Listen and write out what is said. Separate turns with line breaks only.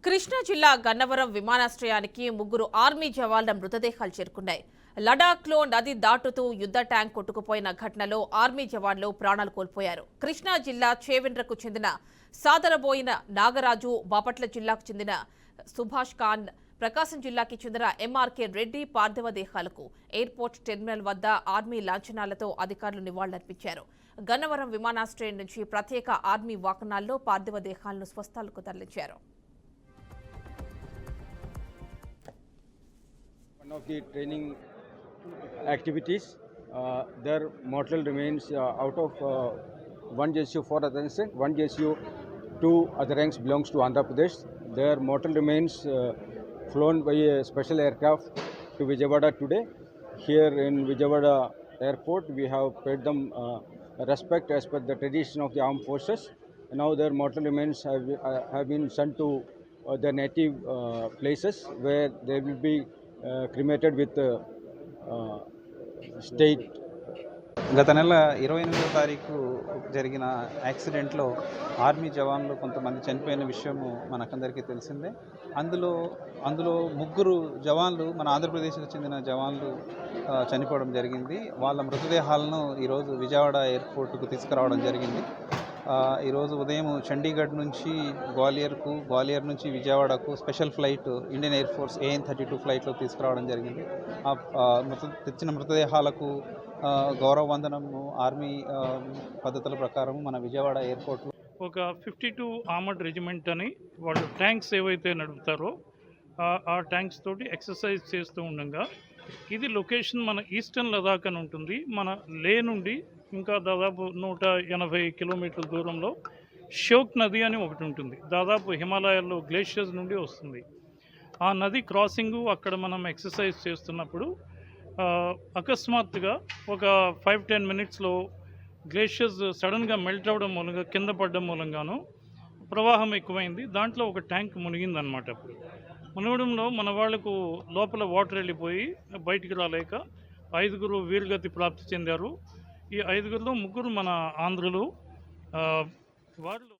కృష్ణా జిల్లా గన్నవరం విమానాశ్రయానికి ముగ్గురు ఆర్మీ జవాన్ల మృతదేహాలు చేరుకున్నాయి. లడాఖ్లో నది దాటుతూ యుద్ధ ట్యాంక్ కొట్టుకుపోయిన ఘటనలో ఆర్మీ జవాన్లు ప్రాణాలు కోల్పోయారు. కృష్ణా జిల్లా చేవెండ్రకు చెందిన సాదరబోయిన నాగరాజు, బాపట్ల జిల్లాకు చెందిన సుభాష్ ఖాన్, ప్రకాశం జిల్లాకి చెందిన ఎంఆర్కే రెడ్డి పార్థివ దేహాలకు ఎయిర్పోర్ట్ టెర్మినల్ వద్ద ఆర్మీ లాంఛనాలతో అధికారులు నివాళులర్పించారు. గన్నవరం విమానాశ్రయం నుంచి ప్రత్యేక ఆర్మీ వాహనాల్లో పార్థివ దేహాలను స్వస్థలాలకు తరలించారు.
One of the training activities, their mortal remains out of one JSU 4 other ranks, one JSU 2 other ranks belongs to Andhra Pradesh. Their mortal remains flown by a special aircraft to Vijayawada today. Here in Vijayawada airport, we have paid them respect as per the tradition of the armed forces. Now their mortal remains have been sent to their native places where they will be cremated with state.
గత నెల 28వ తారీఖు జరిగిన యాక్సిడెంట్లో army జవాన్లు కొంతమంది చనిపోయిన విషయము మనకందరికీ తెలిసిందే. అందులో ముగ్గురు జవాన్లు మన ఆంధ్రప్రదేశ్కి చెందిన జవాన్లు చనిపోవడం జరిగింది. వాళ్ళ మృతదేహాలను ఈరోజు విజయవాడ ఎయిర్పోర్టుకు తీసుకురావడం జరిగింది. ఈరోజు ఉదయం చండీగఢ్ నుంచి గ్వాలియర్ నుంచి విజయవాడకు special flight Indian air force AN-32 ఫ్లైట్లో తీసుకురావడం జరిగింది. తెచ్చిన మృతదేహాలకు గౌరవ వందనము ఆర్మీ పద్ధతుల ప్రకారం మన విజయవాడ ఎయిర్పోర్ట్లో
ఒక 52 ఆర్మర్డ్ రెజిమెంట్ అని వాళ్ళు ట్యాంక్స్ ఏవైతే నడుపుతారో ఆ ట్యాంక్స్ తోటి ఎక్సర్సైజ్ చేస్తూ ఉండగా ఇది లొకేషన్ మన ఈస్టర్న్ లదాఖ్ అని ఉంటుంది. మన లే నుండి ఇంకా దాదాపు 180 కిలోమీటర్ల దూరంలో షోక్ నది అని ఒకటి ఉంటుంది. దాదాపు హిమాలయాల్లో గ్లేషియర్స్ నుండి వస్తుంది. ఆ నది క్రాసింగు అక్కడ మనం ఎక్సర్సైజ్ చేస్తున్నప్పుడు అకస్మాత్తుగా ఒక 5-10 మినిట్స్లో గ్లేషియర్స్ సడన్గా మెల్ట్ అవ్వడం మూలంగా కింద పడడం మూలంగాను ప్రవాహం ఎక్కువైంది. దాంట్లో ఒక ట్యాంక్ మునిగిందనమాట. అప్పుడు మునగడంలో మన వాళ్లకు లోపల వాటర్ వెళ్ళిపోయి బయటికి రాలేక 5 వీరగతి ప్రాప్తి చెందారు. ఈ 5లో 3 మన ఆంధ్రులు. వాళ్ళు